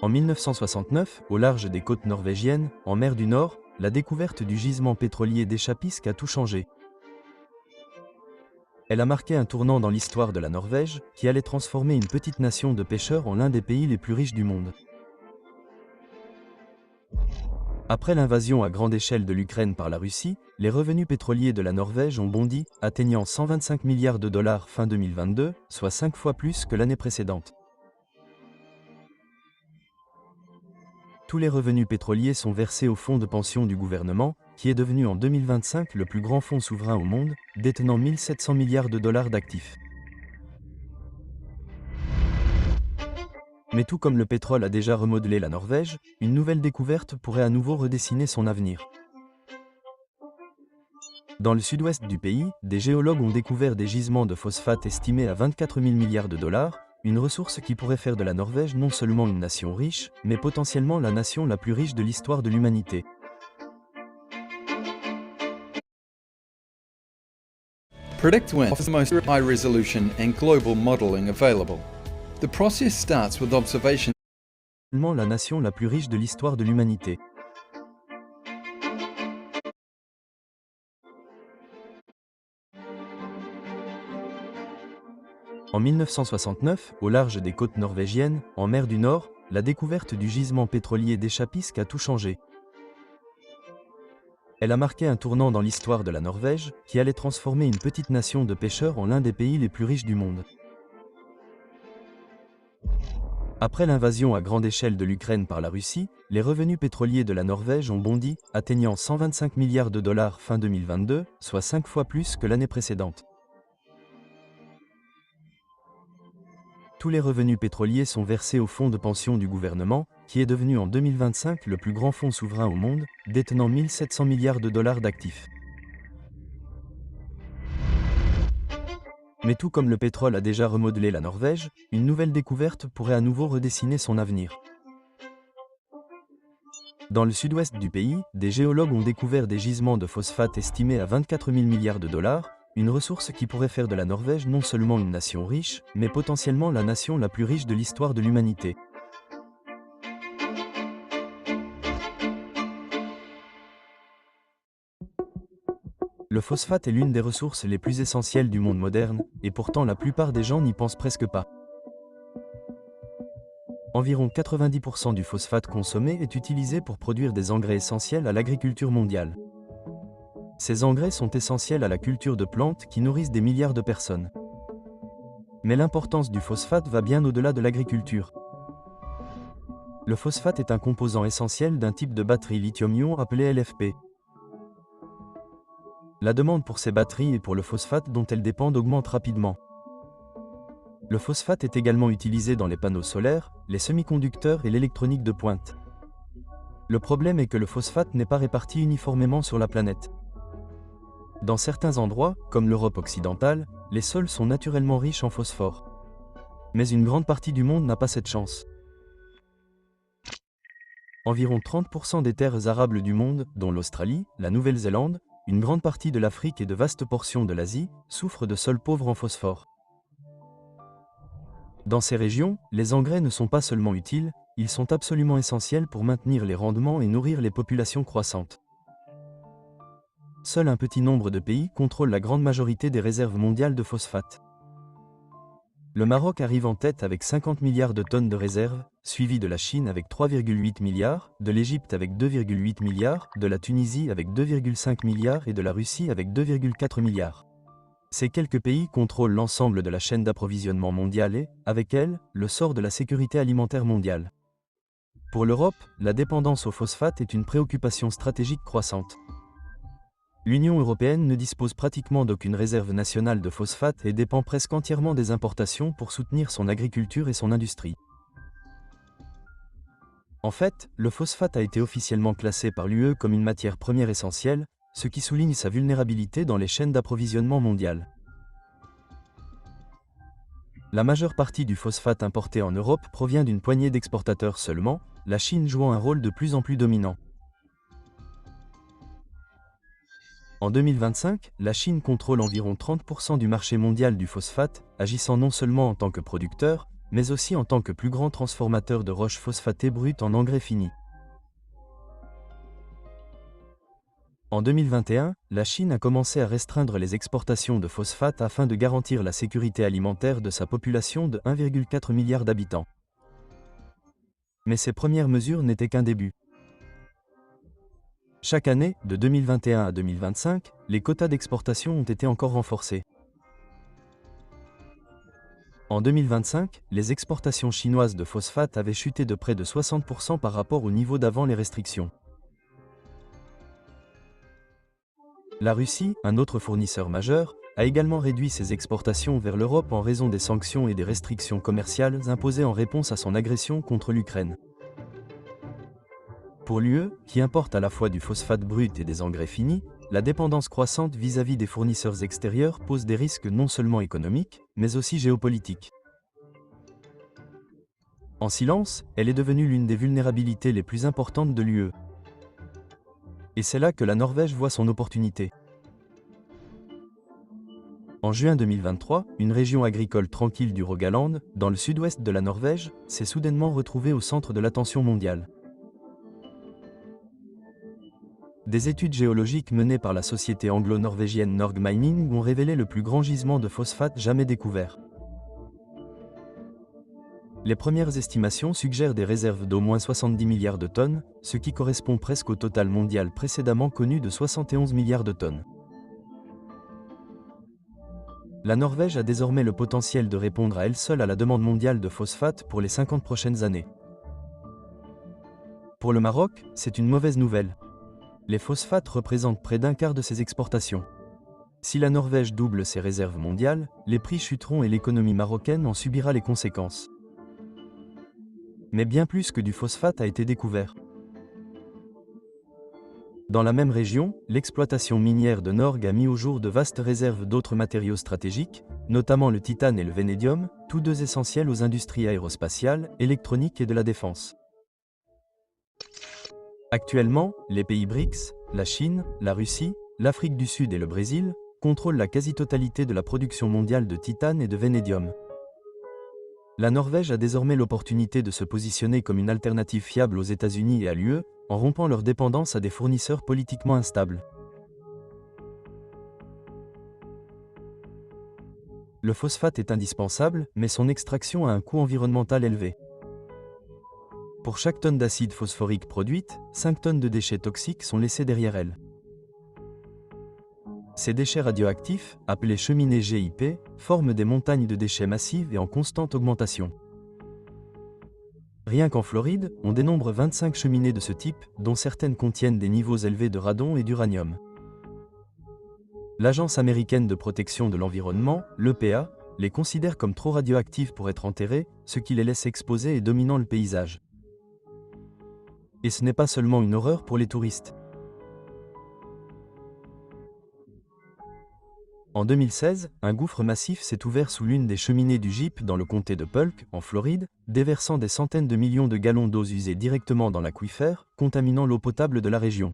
En 1969, au large des côtes norvégiennes, en mer du Nord, la découverte du gisement pétrolier d'Echapisk a tout changé. Elle a marqué un tournant dans l'histoire de la Norvège, qui allait transformer une petite nation de pêcheurs en l'un des pays les plus riches du monde. Après l'invasion à grande échelle de l'Ukraine par la Russie, les revenus pétroliers de la Norvège ont bondi, atteignant 125 milliards de dollars fin 2022, soit 5 fois plus que l'année précédente. Tous les revenus pétroliers sont versés au fonds de pension du gouvernement, qui est devenu en 2025 le plus grand fonds souverain au monde, détenant 1700 milliards de dollars d'actifs. Mais tout comme le pétrole a déjà remodelé la Norvège, une nouvelle découverte pourrait à nouveau redessiner son avenir. Dans le sud-ouest du pays, des géologues ont découvert des gisements de phosphate estimés à 24 000 milliards de dollars, une ressource qui pourrait faire de la Norvège non seulement une nation riche, mais potentiellement la nation la plus riche de l'histoire de l'humanité. PredictWind offers the most high resolution and global modeling available. The process starts with observation. La nation la plus riche de l'histoire de l'humanité. En 1969, au large des côtes norvégiennes, en mer du Nord, la découverte du gisement pétrolier d'Echapisk a tout changé. Elle a marqué un tournant dans l'histoire de la Norvège, qui allait transformer une petite nation de pêcheurs en l'un des pays les plus riches du monde. Après l'invasion à grande échelle de l'Ukraine par la Russie, les revenus pétroliers de la Norvège ont bondi, atteignant 125 milliards de dollars fin 2022, soit 5 fois plus que l'année précédente. Tous les revenus pétroliers sont versés au fonds de pension du gouvernement, qui est devenu en 2025 le plus grand fonds souverain au monde, détenant 1700 milliards de dollars d'actifs. Mais tout comme le pétrole a déjà remodelé la Norvège, une nouvelle découverte pourrait à nouveau redessiner son avenir. Dans le sud-ouest du pays, des géologues ont découvert des gisements de phosphate estimés à 24 000 milliards de dollars, une ressource qui pourrait faire de la Norvège non seulement une nation riche, mais potentiellement la nation la plus riche de l'histoire de l'humanité. Le phosphate est l'une des ressources les plus essentielles du monde moderne, et pourtant la plupart des gens n'y pensent presque pas. Environ 90% du phosphate consommé est utilisé pour produire des engrais essentiels à l'agriculture mondiale. Ces engrais sont essentiels à la culture de plantes qui nourrissent des milliards de personnes. Mais l'importance du phosphate va bien au-delà de l'agriculture. Le phosphate est un composant essentiel d'un type de batterie lithium-ion appelé LFP. La demande pour ces batteries et pour le phosphate dont elles dépendent augmente rapidement. Le phosphate est également utilisé dans les panneaux solaires, les semi-conducteurs et l'électronique de pointe. Le problème est que le phosphate n'est pas réparti uniformément sur la planète. Dans certains endroits, comme l'Europe occidentale, les sols sont naturellement riches en phosphore. Mais une grande partie du monde n'a pas cette chance. Environ 30% des terres arables du monde, dont l'Australie, la Nouvelle-Zélande, une grande partie de l'Afrique et de vastes portions de l'Asie, souffrent de sols pauvres en phosphore. Dans ces régions, les engrais ne sont pas seulement utiles, ils sont absolument essentiels pour maintenir les rendements et nourrir les populations croissantes. Seul un petit nombre de pays contrôle la grande majorité des réserves mondiales de phosphate. Le Maroc arrive en tête avec 50 milliards de tonnes de réserves, suivi de la Chine avec 3,8 milliards, de l'Égypte avec 2,8 milliards, de la Tunisie avec 2,5 milliards et de la Russie avec 2,4 milliards. Ces quelques pays contrôlent l'ensemble de la chaîne d'approvisionnement mondiale et, avec elle, le sort de la sécurité alimentaire mondiale. Pour l'Europe, la dépendance au phosphate est une préoccupation stratégique croissante. L'Union européenne ne dispose pratiquement d'aucune réserve nationale de phosphate et dépend presque entièrement des importations pour soutenir son agriculture et son industrie. En fait, le phosphate a été officiellement classé par l'UE comme une matière première essentielle, ce qui souligne sa vulnérabilité dans les chaînes d'approvisionnement mondiales. La majeure partie du phosphate importé en Europe provient d'une poignée d'exportateurs seulement, la Chine jouant un rôle de plus en plus dominant. En 2025, la Chine contrôle environ 30% du marché mondial du phosphate, agissant non seulement en tant que producteur, mais aussi en tant que plus grand transformateur de roches phosphatées brutes en engrais finis. En 2021, la Chine a commencé à restreindre les exportations de phosphate afin de garantir la sécurité alimentaire de sa population de 1,4 milliard d'habitants. Mais ces premières mesures n'étaient qu'un début. Chaque année, de 2021 à 2025, les quotas d'exportation ont été encore renforcés. En 2025, les exportations chinoises de phosphate avaient chuté de près de 60% par rapport au niveau d'avant les restrictions. La Russie, un autre fournisseur majeur, a également réduit ses exportations vers l'Europe en raison des sanctions et des restrictions commerciales imposées en réponse à son agression contre l'Ukraine. Pour l'UE, qui importe à la fois du phosphate brut et des engrais finis, la dépendance croissante vis-à-vis des fournisseurs extérieurs pose des risques non seulement économiques, mais aussi géopolitiques. En silence, elle est devenue l'une des vulnérabilités les plus importantes de l'UE. Et c'est là que la Norvège voit son opportunité. En juin 2023, une région agricole tranquille du Rogaland, dans le sud-ouest de la Norvège, s'est soudainement retrouvée au centre de l'attention mondiale. Des études géologiques menées par la société anglo-norvégienne Norge Mining ont révélé le plus grand gisement de phosphate jamais découvert. Les premières estimations suggèrent des réserves d'au moins 70 milliards de tonnes, ce qui correspond presque au total mondial précédemment connu de 71 milliards de tonnes. La Norvège a désormais le potentiel de répondre à elle seule à la demande mondiale de phosphate pour les 50 prochaines années. Pour le Maroc, c'est une mauvaise nouvelle. Les phosphates représentent près d'un quart de ses exportations. Si la Norvège double ses réserves mondiales, les prix chuteront et l'économie marocaine en subira les conséquences. Mais bien plus que du phosphate a été découvert. Dans la même région, l'exploitation minière de Norge a mis au jour de vastes réserves d'autres matériaux stratégiques, notamment le titane et le vanadium, tous deux essentiels aux industries aérospatiales, électroniques et de la défense. Actuellement, les pays BRICS, la Chine, la Russie, l'Afrique du Sud et le Brésil, contrôlent la quasi-totalité de la production mondiale de titane et de vanadium. La Norvège a désormais l'opportunité de se positionner comme une alternative fiable aux États-Unis et à l'UE, en rompant leur dépendance à des fournisseurs politiquement instables. Le phosphate est indispensable, mais son extraction a un coût environnemental élevé. Pour chaque tonne d'acide phosphorique produite, 5 tonnes de déchets toxiques sont laissées derrière elle. Ces déchets radioactifs, appelés cheminées GIP, forment des montagnes de déchets massives et en constante augmentation. Rien qu'en Floride, on dénombre 25 cheminées de ce type, dont certaines contiennent des niveaux élevés de radon et d'uranium. L'Agence américaine de protection de l'environnement, l'EPA, les considère comme trop radioactifs pour être enterrés, ce qui les laisse exposés et dominant le paysage. Et ce n'est pas seulement une horreur pour les touristes. En 2016, un gouffre massif s'est ouvert sous l'une des cheminées du GIP dans le comté de Polk, en Floride, déversant des centaines de millions de gallons d'eau usée directement dans l'aquifère, contaminant l'eau potable de la région.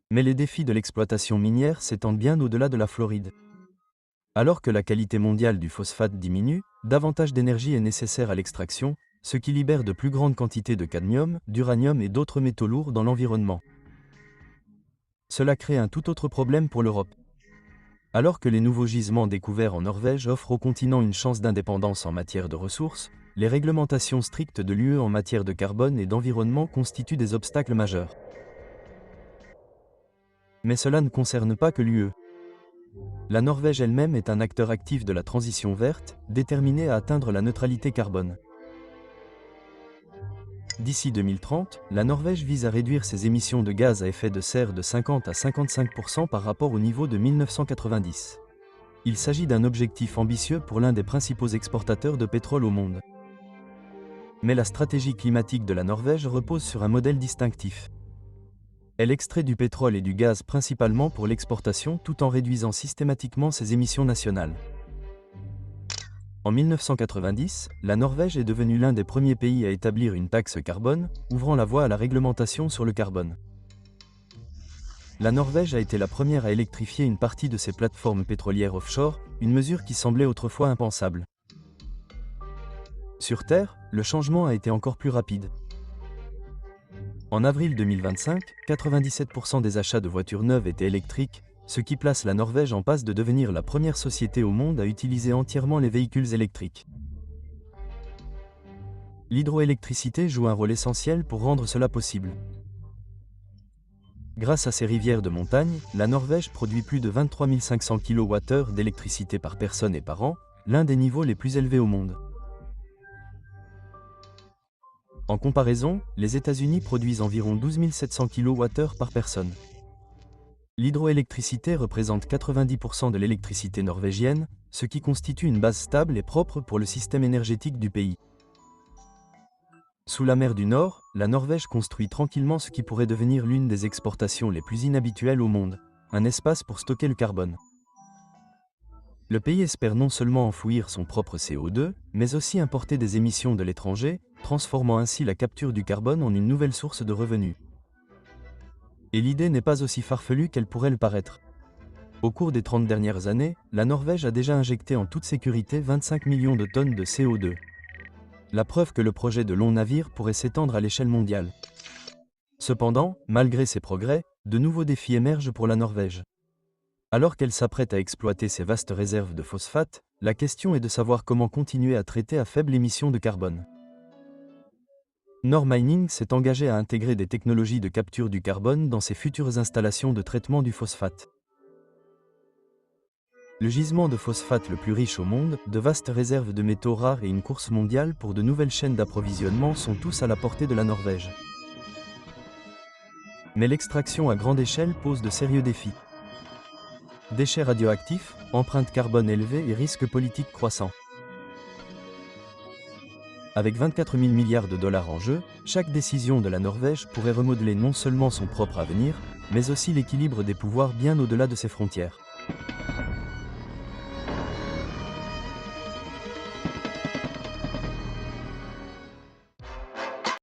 Mais les défis de l'exploitation minière s'étendent bien au-delà de la Floride. Alors que la qualité mondiale du phosphate diminue, davantage d'énergie est nécessaire à l'extraction, ce qui libère de plus grandes quantités de cadmium, d'uranium et d'autres métaux lourds dans l'environnement. Cela crée un tout autre problème pour l'Europe. Alors que les nouveaux gisements découverts en Norvège offrent au continent une chance d'indépendance en matière de ressources, les réglementations strictes de l'UE en matière de carbone et d'environnement constituent des obstacles majeurs. Mais cela ne concerne pas que l'UE. La Norvège elle-même est un acteur actif de la transition verte, déterminée à atteindre la neutralité carbone. D'ici 2030, la Norvège vise à réduire ses émissions de gaz à effet de serre de 50 à 55% par rapport au niveau de 1990. Il s'agit d'un objectif ambitieux pour l'un des principaux exportateurs de pétrole au monde. Mais la stratégie climatique de la Norvège repose sur un modèle distinctif. Elle extrait du pétrole et du gaz principalement pour l'exportation tout en réduisant systématiquement ses émissions nationales. En 1990, la Norvège est devenue l'un des premiers pays à établir une taxe carbone, ouvrant la voie à la réglementation sur le carbone. La Norvège a été la première à électrifier une partie de ses plateformes pétrolières offshore, une mesure qui semblait autrefois impensable. Sur Terre, le changement a été encore plus rapide. En avril 2025, 97% des achats de voitures neuves étaient électriques, ce qui place la Norvège en passe de devenir la première société au monde à utiliser entièrement les véhicules électriques. L'hydroélectricité joue un rôle essentiel pour rendre cela possible. Grâce à ses rivières de montagne, la Norvège produit plus de 23 500 kWh d'électricité par personne et par an, l'un des niveaux les plus élevés au monde. En comparaison, les États-Unis produisent environ 12 700 kWh par personne. L'hydroélectricité représente 90% de l'électricité norvégienne, ce qui constitue une base stable et propre pour le système énergétique du pays. Sous la mer du Nord, la Norvège construit tranquillement ce qui pourrait devenir l'une des exportations les plus inhabituelles au monde, un espace pour stocker le carbone. Le pays espère non seulement enfouir son propre CO2, mais aussi importer des émissions de l'étranger, transformant ainsi la capture du carbone en une nouvelle source de revenus. Et l'idée n'est pas aussi farfelue qu'elle pourrait le paraître. Au cours des 30 dernières années, la Norvège a déjà injecté en toute sécurité 25 millions de tonnes de CO2. La preuve que le projet de long navire pourrait s'étendre à l'échelle mondiale. Cependant, malgré ces progrès, de nouveaux défis émergent pour la Norvège. Alors qu'elle s'apprête à exploiter ses vastes réserves de phosphate, la question est de savoir comment continuer à traiter à faible émission de carbone. Normining s'est engagé à intégrer des technologies de capture du carbone dans ses futures installations de traitement du phosphate. Le gisement de phosphate le plus riche au monde, de vastes réserves de métaux rares et une course mondiale pour de nouvelles chaînes d'approvisionnement sont tous à la portée de la Norvège. Mais l'extraction à grande échelle pose de sérieux défis. Déchets radioactifs, empreinte carbone élevée et risques politiques croissants. Avec 24 000 milliards de dollars en jeu, chaque décision de la Norvège pourrait remodeler non seulement son propre avenir, mais aussi l'équilibre des pouvoirs bien au-delà de ses frontières.